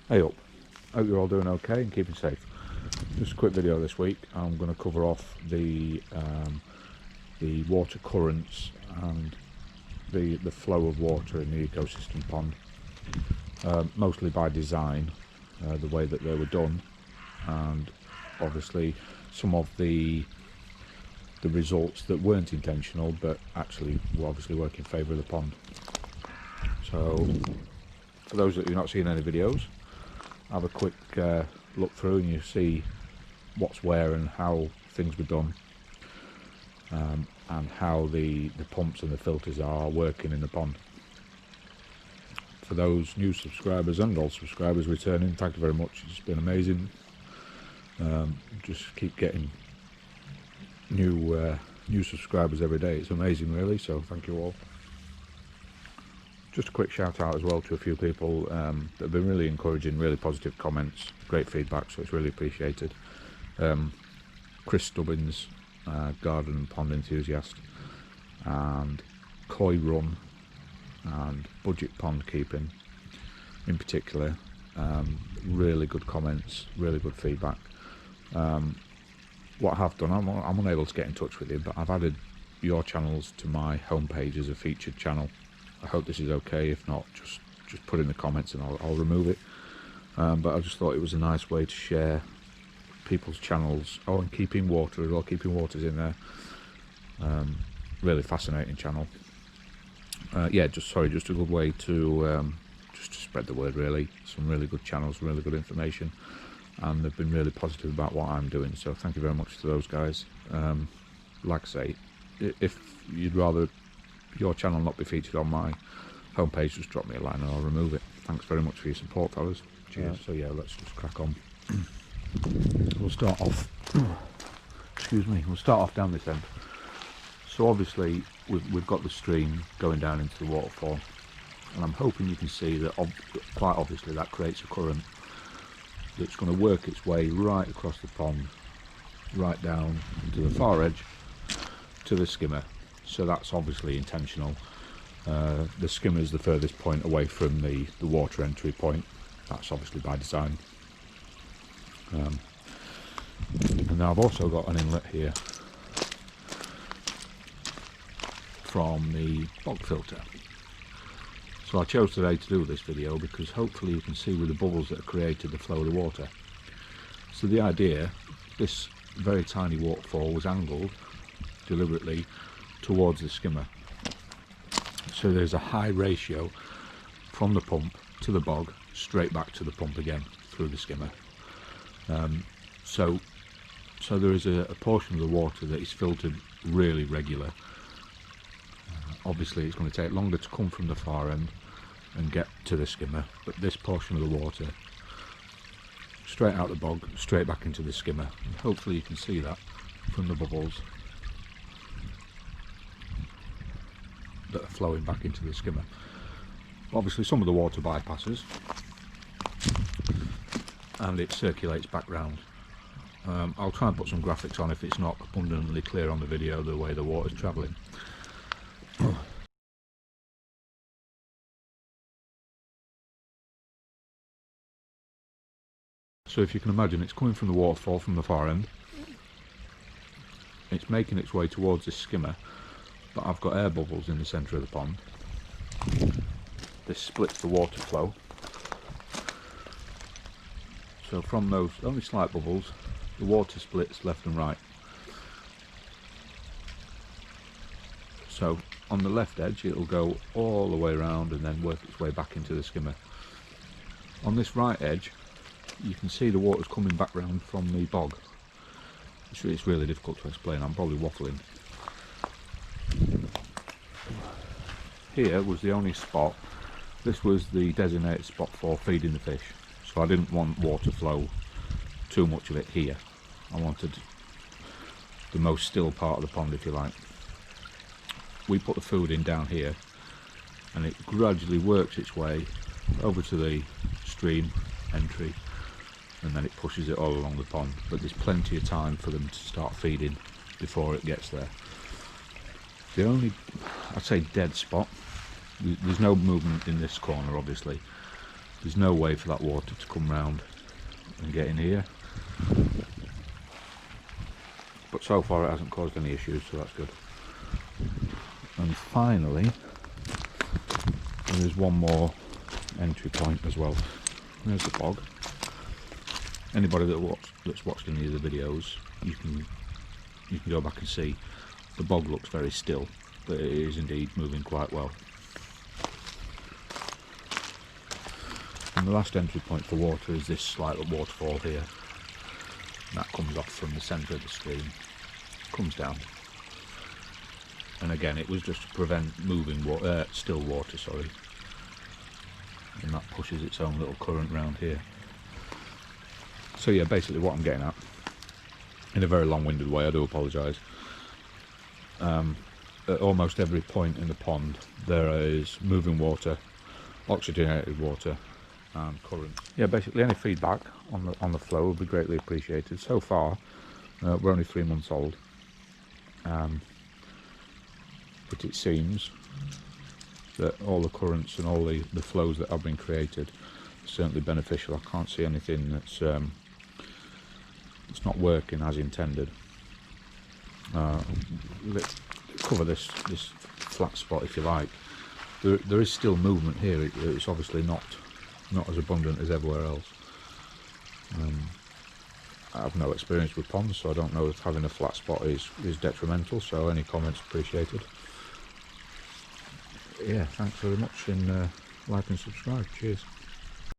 Hey up, hope you're all doing okay and keeping safe. Just a quick video this week. I'm going to cover off the water currents and the flow of water in the ecosystem pond, mostly by design, the way that they were done, and obviously some of the results that weren't intentional but actually will obviously work in favour of the pond. So for those that you've not seen any videos, have a quick look through and you see what's where and how things were done, and how the pumps and the filters are working in the pond. For those new subscribers and old subscribers returning, thank you very much. It's been amazing. Just keep getting new subscribers every day. It's amazing really, so thank you all. Just a quick shout out as well to a few people that have been really encouraging, really positive comments, great feedback, so it's really appreciated. Chris Stubbins, garden and pond enthusiast, and Koi Run and Budget Pond Keeping in particular, really good comments, really good feedback. What I have done, I'm unable to get in touch with you, but I've added your channels to my homepage as a featured channel. I hope this is okay. If not, just put in the comments and I'll remove it. But I just thought it was a nice way to share people's channels. Oh, and Keeping Water as well. Keeping Water's in there. Really fascinating channel. Yeah, just a good way to just to spread the word really. Some really good channels, really good information, and they've been really positive about what I'm doing. So thank you very much to those guys. Like I say, if you'd rather your channel not be featured on my homepage, just drop me a line and I'll remove it. Thanks very much for your support, fellas. Cheers. So yeah, let's just crack on. We'll start off excuse me, we'll start off down this end. So obviously we've got the stream going down into the waterfall, and I'm hoping you can see that quite obviously that creates a current that's going to work its way right across the pond, right down to the far edge to the skimmer. So that's obviously intentional. The skimmer is the furthest point away from the water entry point. That's obviously by design. And now I've also got an inlet here from the bog filter. So I chose today to do this video because hopefully you can see with the bubbles that are created the flow of the water. So the idea, this very tiny waterfall was angled deliberately towards the skimmer, so there's a high ratio from the pump to the bog, straight back to the pump again through the skimmer. So there is a portion of the water that is filtered really regular. Obviously it's going to take longer to come from the far end and get to the skimmer, but this portion of the water straight out the bog, straight back into the skimmer, and hopefully you can see that from the bubbles that are flowing back into the skimmer. Obviously some of the water bypasses and it circulates back round. I'll try and put some graphics on if it's not abundantly clear on the video the way the water's travelling. So if you can imagine, it's coming from the waterfall from the far end, it's making its way towards this skimmer, but I've got air bubbles in the centre of the pond. This splits the water flow. So from those only slight bubbles, the water splits left and right. So on the left edge it'll go all the way around and then work its way back into the skimmer. On this right edge you can see the water's coming back round from the bog. It's really difficult to explain, I'm probably waffling. Here was the only spot, this was the designated spot for feeding the fish, so I didn't want water flow, too much of it here. I wanted the most still part of the pond, if you like. We put the food in down here and it gradually works its way over to the stream entry, and then it pushes it all along the pond, but there's plenty of time for them to start feeding before it gets there. The only, I'd say, dead spot, there's no movement in this corner obviously, There's no way for that water to come round and get in here. But so far it hasn't caused any issues, so that's good. And finally, there is one more entry point as well. There's the bog. Anybody that's watched any of the videos, you can go back and see the bog looks very still, but it is indeed moving quite well. And the last entry point for water is this slight waterfall here. And that comes off from the centre of the stream, comes down. And again, it was just to prevent moving water, still water, sorry. And that pushes its own little current round here. So yeah, basically what I'm getting at, in a very long-winded way, I do apologise. At almost every point in the pond there is moving water, oxygenated water and current. Yeah, basically any feedback on the flow would be greatly appreciated. So far we're only 3 months old, but it seems that all the currents and all the flows that have been created are certainly beneficial. I can't see anything that's it's not working as intended. Cover this flat spot if you like. There is still movement here. It's obviously not as abundant as everywhere else. I have no experience with ponds, so I don't know if having a flat spot is detrimental, so any comments appreciated. Yeah, thanks very much, and like and subscribe. Cheers.